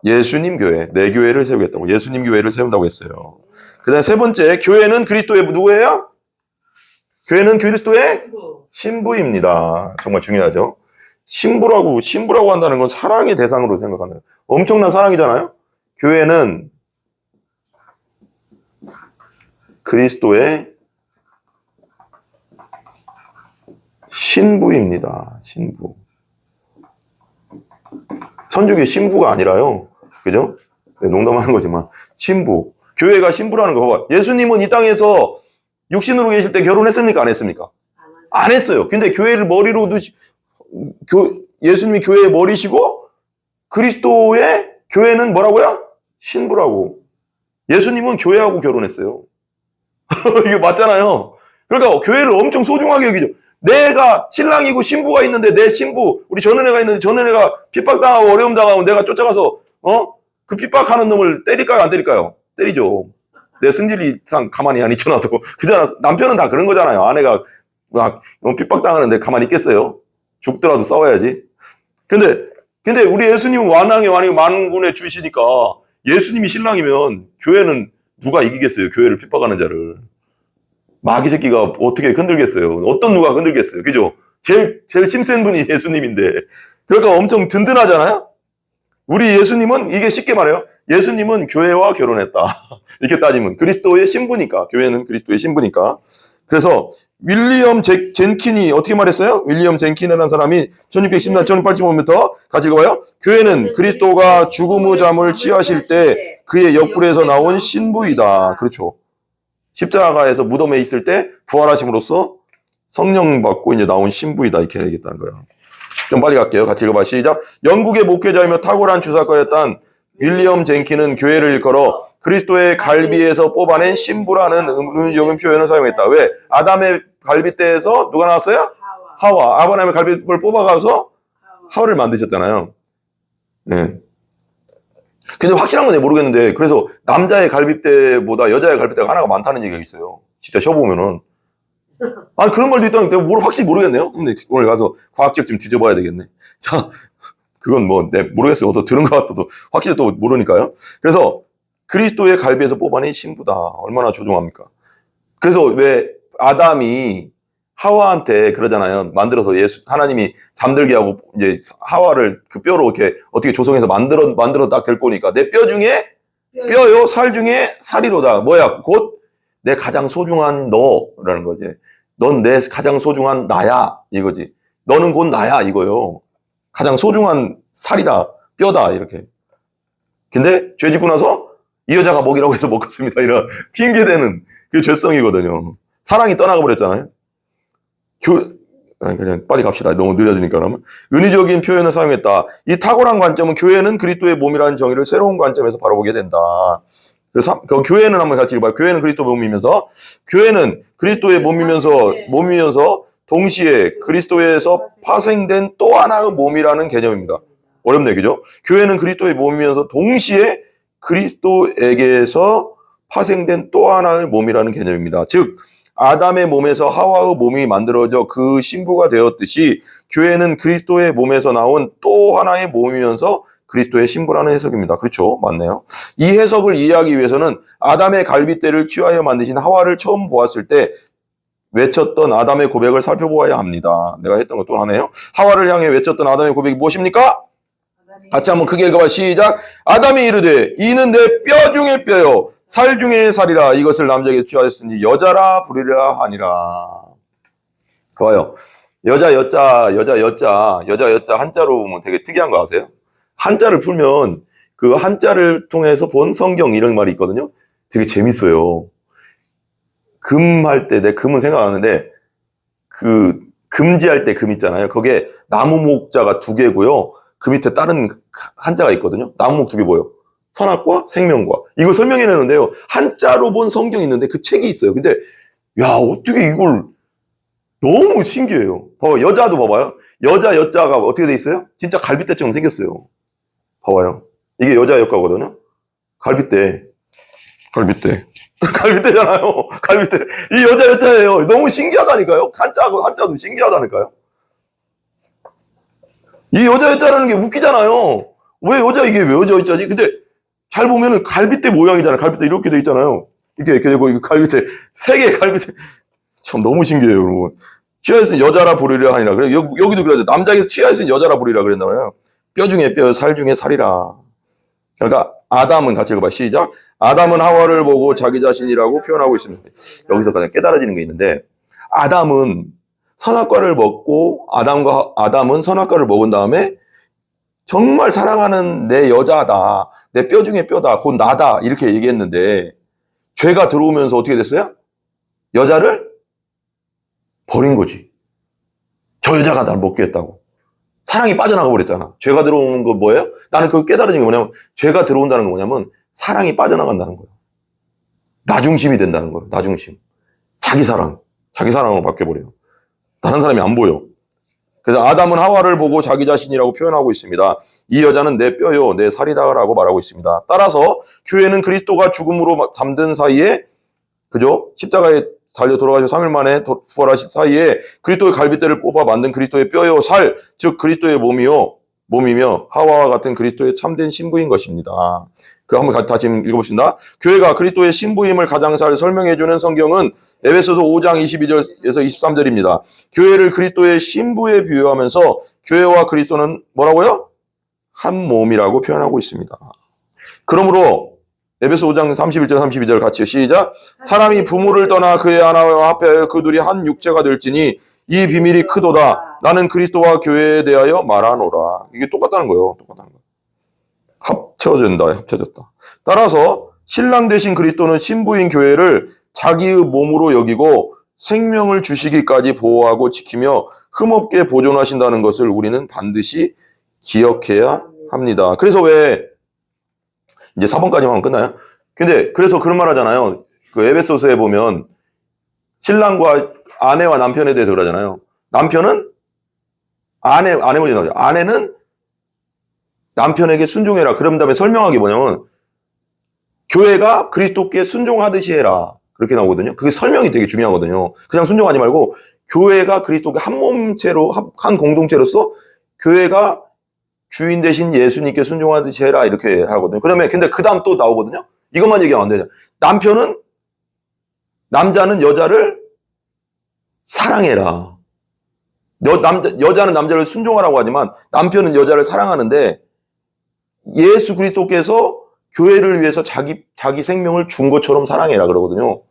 예수님 교회, 내 교회를 세우겠다고. 예수님 교회를 세운다고 했어요. 그 다음에 세 번째, 교회는 그리스도의 누구예요? 교회는 그리스도의 신부입니다. 정말 중요하죠. 신부라고 한다는 건 사랑의 대상으로 생각하는 거예요. 엄청난 사랑이잖아요. 교회는 그리스도의 신부입니다. 신부. 선주교 신부가 아니라요. 그죠? 네, 농담하는 거지만 신부. 교회가 신부라는 거 봐봐. 예수님은 이 땅에서 육신으로 계실 때 결혼했습니까? 안 했습니까? 안 했어요. 근데 교회를 머리로 예수님이 교회의 머리시고 그리스도의 교회는 뭐라고요? 신부라고. 예수님은 교회하고 결혼했어요. 이게 맞잖아요. 그러니까 교회를 엄청 소중하게 여기죠. 내가 신랑이고 신부가 있는데 내 신부, 우리 전은혜가 있는데 전은혜가 핍박당하고 어려움 당하고 내가 쫓아가서 그 핍박하는 놈을 때릴까요? 안 때릴까요? 때리죠. 내 승질이상 가만히 안 있잖아도. 그잖아. 남편은 다 그런 거잖아요. 아내가 막 핍박당하는데 가만히 있겠어요? 죽더라도 싸워야지. 근데 우리 예수님은 완왕의 왕이고 만군의 주시니까 예수님이 신랑이면 교회는 누가 이기겠어요? 교회를 핍박하는 자를. 마귀 새끼가 어떻게 흔들겠어요? 어떤 누가 흔들겠어요? 그죠? 제일 힘센 분이 예수님인데. 그러니까 엄청 든든하잖아요? 우리 예수님은 이게 쉽게 말해요. 예수님은 교회와 결혼했다. 이렇게 따지면. 그리스도의 신부니까. 교회는 그리스도의 신부니까. 그래서 윌리엄 젠킨이 어떻게 말했어요? 윌리엄 젠킨이라는 사람이 1610년 1815년부터 같이 읽어봐요. 교회는 그리스도가 죽음의 잠을 취하실 때 그의 옆구리에서 나온 신부이다. 그렇죠. 십자가에서 무덤에 있을 때 부활하심으로써 성령 받고 이제 나온 신부이다. 이렇게 얘기했다는 거예요. 좀 빨리 갈게요. 같이 읽어봐. 시작. 영국의 목회자이며 탁월한 주사가였던 윌리엄 젠킨은 교회를 일컬어 그리스도의 갈비에서 뽑아낸 신부라는 은유적인 표현을 사용했다. 왜? 아담의 갈비대에서 누가 나왔어요? 하와. 아브라함의 갈비를 뽑아가서 하와를 만드셨잖아요. 네. 근데 확실한 건 모르겠는데, 그래서 남자의 갈비대보다 여자의 갈비대가 하나가 많다는 얘기가 있어요. 진짜 쉬어보면은. 아니, 그런 말도 있다는 게 확실히 모르겠네요. 근데 오늘 가서 과학적 좀 뒤져봐야 되겠네. 자, 그건 모르겠어요. 또 들은 것 같아도 확실히 또 모르니까요. 그래서 그리스도의 갈비에서 뽑아낸 신부다. 얼마나 조종합니까? 그래서 왜 아담이 하와한테 그러잖아요. 만들어서 하나님이 잠들게 하고 이제 하와를 그 뼈로 이렇게 어떻게 조성해서 만들어 딱 될 거니까 내 뼈 중에 뼈요, 살 중에 살이로다. 뭐야? 곧 내 가장 소중한 너라는 거지. 넌 내 가장 소중한 나야 이거지. 너는 곧 나야 이거요. 가장 소중한 살이다, 뼈다 이렇게. 근데 죄 짓고 나서 이 여자가 먹이라고 해서 먹었습니다. 이런 핑계대는 그게 죄성이거든요. 사랑이 떠나가 버렸잖아요. 그냥 빨리 갑시다. 너무 느려지니까 그러면. 은유적인 표현을 사용했다. 이 탁월한 관점은 교회는 그리스도의 몸이라는 정의를 새로운 관점에서 바라보게 된다. 그래서 교회는 한번 같이 읽어봐요. 교회는 그리스도의 몸이면서 교회는 그리스도의 몸이면서 동시에 그리스도에서 파생된 또 하나의 몸이라는 개념입니다. 어렵네, 그죠? 교회는 그리스도의 몸이면서 동시에 그리스도에게서 파생된 또 하나의 몸이라는 개념입니다. 즉 아담의 몸에서 하와의 몸이 만들어져 그 신부가 되었듯이 교회는 그리스도의 몸에서 나온 또 하나의 몸이면서 그리스도의 신부라는 해석입니다. 그렇죠? 맞네요. 이 해석을 이해하기 위해서는 아담의 갈빗대를 취하여 만드신 하와를 처음 보았을 때 외쳤던 아담의 고백을 살펴보아야 합니다. 내가 했던 것 또 하네요. 하와를 향해 외쳤던 아담의 고백이 무엇입니까? 같이 한번 크게 읽어봐. 시작. 아담이 이르되 이는 내 뼈 중에 뼈요 살 중에 살이라. 이것을 남자에게 취하였으니 여자라 부르리라 하니라. 좋아요. 여자 여자 한자로 보면 되게 특이한 거 아세요? 한자를 풀면 그 한자를 통해서 본 성경 이런 말이 있거든요. 되게 재밌어요. 금 할 때, 내 금은 생각하는데 그 금지할 때 금 있잖아요. 거기에 나무 목자가 2개고요. 그 밑에 다른 한자가 있거든요. 나무목 2개 보여. 선악과 생명과. 이걸 설명해 내는데요. 한자로 본 성경이 있는데 그 책이 있어요. 근데 야, 어떻게 이걸 너무 신기해요. 봐봐, 여자도 봐봐요. 여자 여자가 어떻게 돼 있어요? 진짜 갈빗대처럼 생겼어요. 봐봐요. 이게 여자 여자거든요. 갈빗대. 갈빗대잖아요. 갈빗대. 이 여자 여자예요. 너무 신기하다니까요. 한자도 신기하다니까요. 이 여자 여자라는 게 웃기잖아요. 이게 왜 여자 여자지? 근데 잘 보면은 갈빗대 모양이잖아요. 갈빗대 이렇게 돼 있잖아요. 이렇게 되고, 갈빗대, 3개의 갈빗대. 참 너무 신기해요, 여러분. 취하였으니 여자라 부르리라 하니라. 그래 여기도 그러죠. 남자에게 취하였으니 여자라 부르리라 그랬나봐요. 뼈 중에 뼈, 살 중에 살이라. 그러니까 아담은 같이 읽어봐. 시작. 아담은 하와를 보고 자기 자신이라고 표현하고 있습니다. 여기서 가장 깨달아지는 게 있는데, 아담은 선악과를 먹고 아담은 선악과를 먹은 다음에 정말 사랑하는 내 여자다, 내 뼈 중에 뼈다, 곧 나다 이렇게 얘기했는데, 죄가 들어오면서 어떻게 됐어요? 여자를 버린 거지. 저 여자가 날 먹게 했다고. 사랑이 빠져나가 버렸잖아. 죄가 들어오는 거 뭐예요? 나는 그걸 깨달은 게 뭐냐면, 죄가 들어온다는 거 뭐냐면 사랑이 빠져나간다는 거예요. 나중심이 된다는 거예요. 나중심. 자기 사랑으로 바뀌어버려요. 다른 사람이 안 보여. 그래서 아담은 하와를 보고 자기 자신이라고 표현하고 있습니다. 이 여자는 내 뼈요, 내 살이다라고 말하고 있습니다. 따라서 교회는 그리스도가 죽음으로 잠든 사이에, 그죠? 십자가에 달려 돌아가시고 3일 만에 부활하신 사이에 그리스도의 갈빗대를 뽑아 만든 그리스도의 뼈요 살, 즉 그리스도의 몸이며 하와와 같은 그리스도의 참된 신부인 것입니다. 그 한번 다시 읽어봅시다. 교회가 그리스도의 신부임을 가장 잘 설명해주는 성경은 에베소서 5장 22절에서 23절입니다. 교회를 그리스도의 신부에 비유하면서 교회와 그리스도는 뭐라고요? 한 몸이라고 표현하고 있습니다. 그러므로 에베소 5장 31절 32절 같이 시작. 사람이 부모를 떠나 그의 아내와 합하여 그 둘이 한 육체가 될지니 이 비밀이 크도다. 나는 그리스도와 교회에 대하여 말하노라. 이게 똑같다는 거예요. 합쳐졌다. 따라서 신랑 되신 그리스도는 신부인 교회를 자기의 몸으로 여기고 생명을 주시기까지 보호하고 지키며 흠없게 보존하신다는 것을 우리는 반드시 기억해야 합니다. 그래서 왜 이제 4번까지만 하면 끝나요? 근데 그래서 그런 말 하잖아요. 그 에베소서에 보면 신랑과 아내와 남편에 대해서 그러잖아요. 남편은 아내 먼저 나오죠. 아내는 남편에게 순종해라. 그런 다음에 설명하기 뭐냐면 교회가 그리스도께 순종하듯이 해라. 그렇게 나오거든요. 그게 설명이 되게 중요하거든요. 그냥 순종하지 말고 교회가 그리스도께 한 몸체로, 한 공동체로서 교회가 주인 대신 예수님께 순종하듯이 해라. 이렇게 하거든요. 그다음에 근데 그 다음 또 나오거든요. 이것만 얘기하면 안 되죠. 남자는 여자를 사랑해라. 여자는 남자를 순종하라고 하지만 남편은 여자를 사랑하는데 예수 그리스도께서 교회를 위해서 자기 생명을 준 것처럼 사랑해라 그러거든요.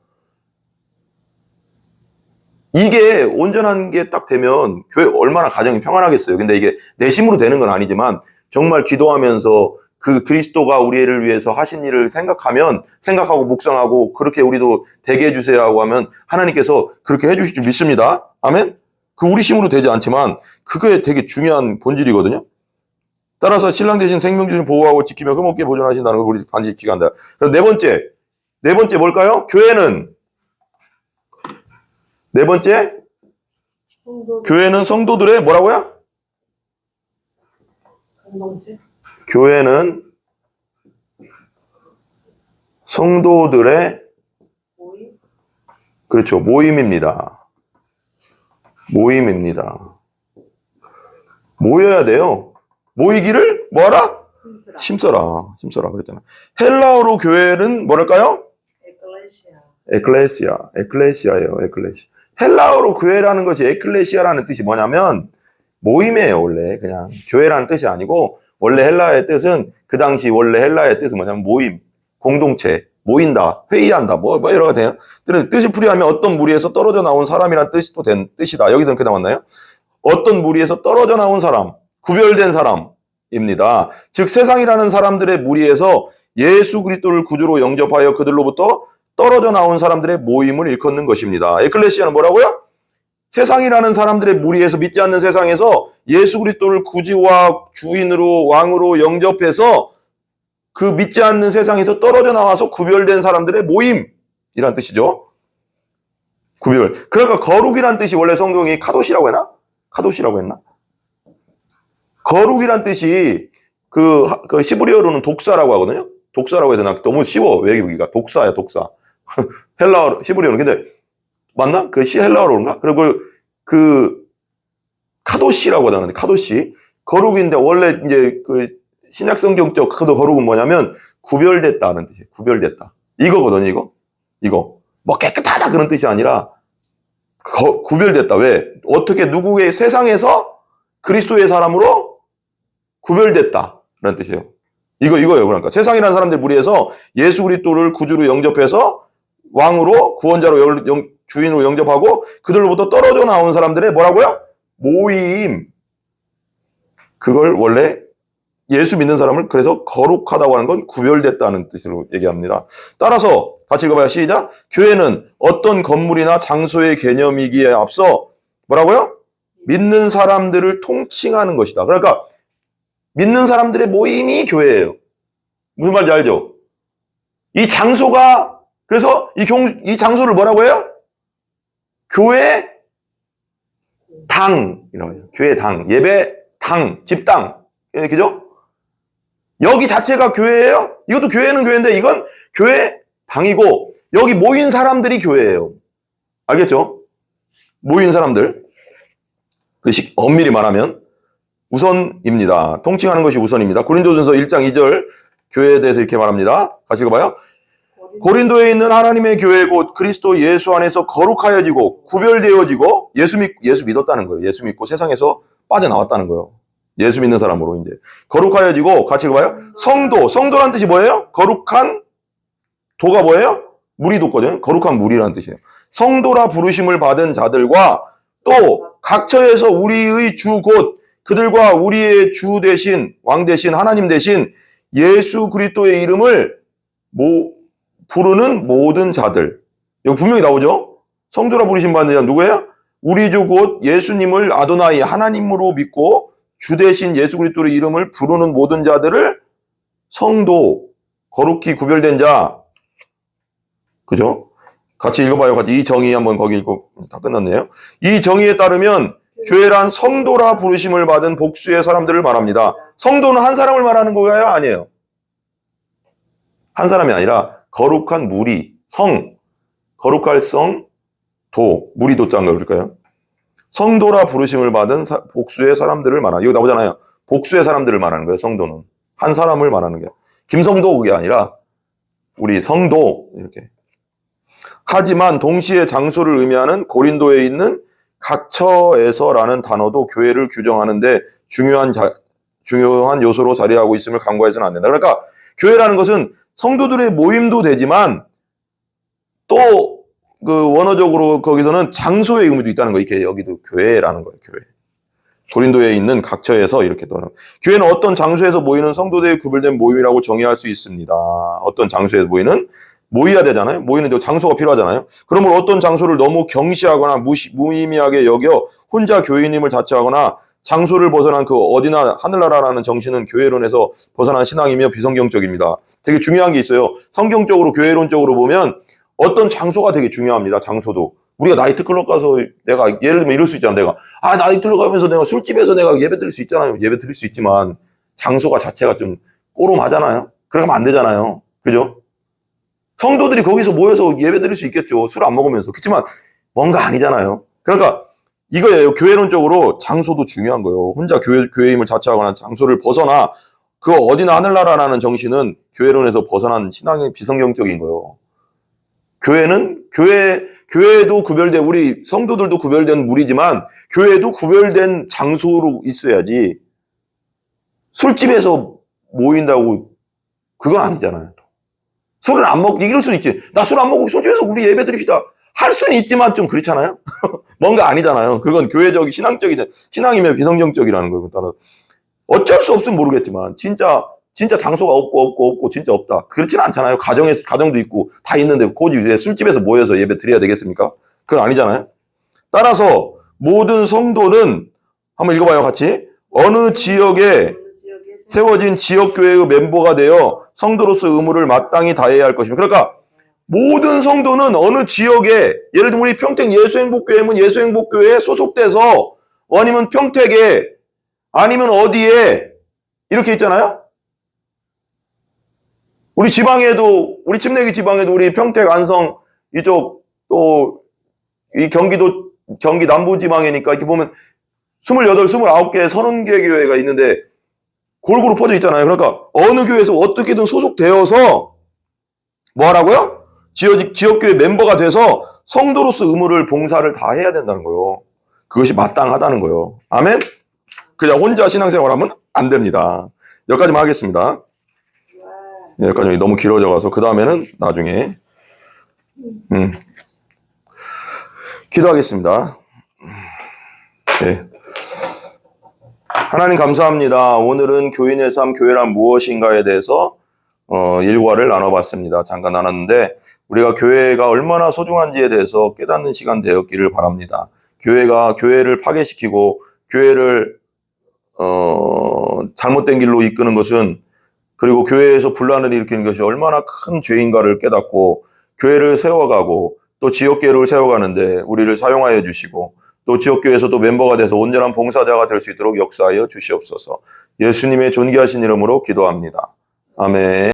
이게 온전한 게 딱 되면 교회 얼마나 가정이 평안하겠어요. 근데 이게 내심으로 되는 건 아니지만 정말 기도하면서 그 그리스도가 우리를 위해서 하신 일을 생각하고 묵상하고 그렇게 우리도 되게 해주세요 하고 하면 하나님께서 그렇게 해주실 줄 믿습니다. 아멘? 그 우리 힘으로 되지 않지만 그게 되게 중요한 본질이거든요. 따라서 신랑 대신 생명 주신 보호하고 지키며 흠없게 보존하신다는 걸 우리 반드시 기간다. 그래서 네 번째 뭘까요? 네 번째 교회는 성도들의 뭐라고요? 공동체? 교회는 성도들의 모임? 그렇죠. 모임입니다. 모여야 돼요. 모이기를 뭐하라? 힘써라 그랬잖아. 헬라어로 교회는 뭐랄까요? 에클레시아예요. 헬라어로 교회라는 것이 에클레시아라는 뜻이 뭐냐면 모임이에요. 원래 그냥 교회라는 뜻이 아니고 원래 헬라어의 뜻은 그 당시 원래 헬라어의 뜻은 뭐냐면 모임, 공동체, 모인다, 회의한다, 뭐 여러 가지 돼요. 뜻이 풀이하면 어떤 무리에서 떨어져 나온 사람이란 뜻이 또 된 뜻이다. 여기서는 그렇게 나왔나요? 어떤 무리에서 떨어져 나온 사람, 구별된 사람입니다. 즉 세상이라는 사람들의 무리에서 예수 그리스도를 구주로 영접하여 그들로부터 떨어져 나온 사람들의 모임을 일컫는 것입니다. 에클레시아는 뭐라고요? 세상이라는 사람들의 무리에서 믿지 않는 세상에서 예수 그리스도를 구주와 주인으로 왕으로 영접해서 그 믿지 않는 세상에서 떨어져 나와서 구별된 사람들의 모임이란 뜻이죠. 구별. 그러니까 거룩이란 뜻이 원래 성경이 카도시라고 했나? 거룩이란 뜻이 그 히브리어로는 독사라고 하거든요. 독사라고 해서 나 너무 쉬워 외우기가. 독사야. 헬라어 히브리어는 근데 맞나? 그 헬라어로인가? 그리고 그 카도시라고 하는데 카도시 거룩인데 원래 이제 그 신약 성경적 거룩은 뭐냐면 구별됐다는 뜻이에요. 구별됐다. 이거거든요. 이거 뭐 깨끗하다 그런 뜻이 아니라 구별됐다. 왜? 어떻게 누구의 세상에서 그리스도의 사람으로 구별됐다. 라는 뜻이에요. 이거예요. 그러니까 세상이라는 사람들 무리에서 예수 그리스도를 구주로 영접해서 왕으로 구원자로 주인으로 영접하고 그들로부터 떨어져 나온 사람들의 뭐라고요? 모임. 그걸 원래 예수 믿는 사람을 그래서 거룩하다고 하는 건 구별됐다는 뜻으로 얘기합니다. 따라서 같이 읽어봐요. 시작. 교회는 어떤 건물이나 장소의 개념이기에 앞서 뭐라고요? 믿는 사람들을 통칭하는 것이다. 그러니까 믿는 사람들의 모임이 교회예요. 무슨 말인지 알죠? 이 장소가 그래서 이 장소를 뭐라고 해요? 교회 당이라고 해요. 교회 당, 예배 당, 집당. 그죠? 여기 자체가 교회예요? 이것도 교회는 교회인데 이건 교회 당이고 여기 모인 사람들이 교회예요. 알겠죠? 모인 사람들. 엄밀히 말하면 우선입니다. 통칭하는 것이 우선입니다. 고린도전서 1장 2절 교회에 대해서 이렇게 말합니다. 같이 읽어봐요. 고린도에 있는 하나님의 교회 곧 그리스도 예수 안에서 거룩하여지고 구별되어지고 예수 믿었다는 거예요. 예수 믿고 세상에서 빠져나왔다는 거예요. 예수 믿는 사람으로 이제 거룩하여지고 같이 읽어봐요. 성도란 뜻이 뭐예요? 거룩한 도가 뭐예요? 물이 돋거든요. 거룩한 물이라는 뜻이에요. 성도라 부르심을 받은 자들과 또 각처에서 우리의 주 곧 그들과 우리의 주 대신 왕 대신 하나님 대신 예수 그리스도의 이름을 부르는 모든 자들. 여기 분명히 나오죠? 성도라 부르심 받는 자 누구예요? 우리 주 곧 예수님을 아도나이 하나님으로 믿고 주 대신 예수 그리스도의 이름을 부르는 모든 자들을 성도, 거룩히 구별된 자. 그죠? 같이 읽어봐요. 같이 이 정의 한번 거기 읽고 다 끝났네요. 이 정의에 따르면 교회란 성도라 부르심을 받은 복수의 사람들을 말합니다. 성도는 한 사람을 말하는 거예요? 아니에요. 한 사람이 아니라 거룩한 무리, 거룩할 성, 무리 도자인가 그럴까요? 성도라 부르심을 받은 복수의 사람들을 말하는, 이거 나오잖아요. 복수의 사람들을 말하는 거예요, 성도는. 한 사람을 말하는 게. 김성도 그게 아니라, 우리 성도, 이렇게. 하지만 동시에 장소를 의미하는 고린도에 있는 각처에서라는 단어도 교회를 규정하는데 중요한 요소로 자리하고 있음을 간과해서는 안 된다. 그러니까, 교회라는 것은 성도들의 모임도 되지만, 또, 원어적으로 거기서는 장소의 의미도 있다는 거, 이렇게 여기도 교회라는 거예요, 교회. 고린도에 있는 각처에서 이렇게 또는. 교회는 어떤 장소에서 모이는 성도들의 구별된 모임이라고 정의할 수 있습니다. 어떤 장소에서 모여야 되잖아요? 모이는 장소가 필요하잖아요? 그러면 어떤 장소를 너무 경시하거나 무의미하게 여겨 혼자 교인임을 자처하거나 장소를 벗어난 그 어디나 하늘나라라는 정신은 교회론에서 벗어난 신앙이며 비성경적입니다. 되게 중요한 게 있어요. 성경적으로, 교회론적으로 보면 어떤 장소가 되게 중요합니다. 장소도. 우리가 나이트클럽 가서 내가 예를 들면 이럴 수 있잖아. 내가 나이트클럽 가면서 내가 술집에서 내가 예배 드릴 수 있잖아요. 예배 드릴 수 있지만 장소가 자체가 좀 꼬름하잖아요. 그러면 안 되잖아요. 그죠? 성도들이 거기서 모여서 예배 드릴 수 있겠죠. 술 안 먹으면서. 그렇지만 뭔가 아니잖아요. 그러니까 이거예요. 교회론적으로 장소도 중요한 거예요. 혼자 교회임을 자처하거나 장소를 벗어나 그 어디나 하늘나라라는 정신은 교회론에서 벗어난 신앙의 비성경적인 거예요. 교회도 구별된, 우리 성도들도 구별된 무리지만, 교회도 구별된 장소로 있어야지, 술집에서 모인다고, 그건 아니잖아요. 술을 안 먹고, 이럴 수는 있지. 나 술 안 먹고 술집에서 우리 예배 드립시다. 할 수는 있지만 좀 그렇잖아요? 뭔가 아니잖아요. 그건 교회적인, 신앙이면 비성경적이라는 거예요. 따라 어쩔 수 없으면 모르겠지만, 진짜 장소가 없고 진짜 없다. 그렇지는 않잖아요. 가정도 있고 다 있는데 곧 이제 술집에서 모여서 예배 드려야 되겠습니까? 그건 아니잖아요. 따라서 모든 성도는 한번 읽어봐요, 같이. 어느 지역에 세워진 지역교회의 멤버가 되어 성도로서 의무를 마땅히 다해야 할 것입니다. 그러니까 모든 성도는 어느 지역에, 예를 들면 우리 평택 예수행복교회면 예수행복교회에 소속돼서, 아니면 평택에, 아니면 어디에 이렇게 있잖아요. 우리 침례기 지방에도 우리 평택, 안성, 이쪽, 또, 이 경기 남부 지방이니까 이렇게 보면 28, 29개, 30개 교회가 있는데 골고루 퍼져 있잖아요. 그러니까 어느 교회에서 어떻게든 소속되어서 뭐 하라고요? 지역교회 멤버가 돼서 성도로서 의무를 봉사를 다 해야 된다는 거예요. 그것이 마땅하다는 거예요. 아멘? 그냥 혼자 신앙생활하면 안 됩니다. 여기까지만 하겠습니다. 여기까지 너무 길어져 가서 그 다음에는 나중에 기도하겠습니다. 네. 하나님 감사합니다. 오늘은 교인의 삶, 교회란 무엇인가에 대해서 일과를 나눠봤습니다. 잠깐 나눴는데 우리가 교회가 얼마나 소중한지에 대해서 깨닫는 시간 되었기를 바랍니다. 교회가 교회를 파괴시키고 교회를 잘못된 길로 이끄는 것은, 그리고 교회에서 분란을 일으키는 것이 얼마나 큰 죄인가를 깨닫고 교회를 세워가고 또 지역교회를 세워가는데 우리를 사용하여 주시고 또 지역교회에서도 멤버가 돼서 온전한 봉사자가 될 수 있도록 역사하여 주시옵소서. 예수님의 존귀하신 이름으로 기도합니다. 아멘.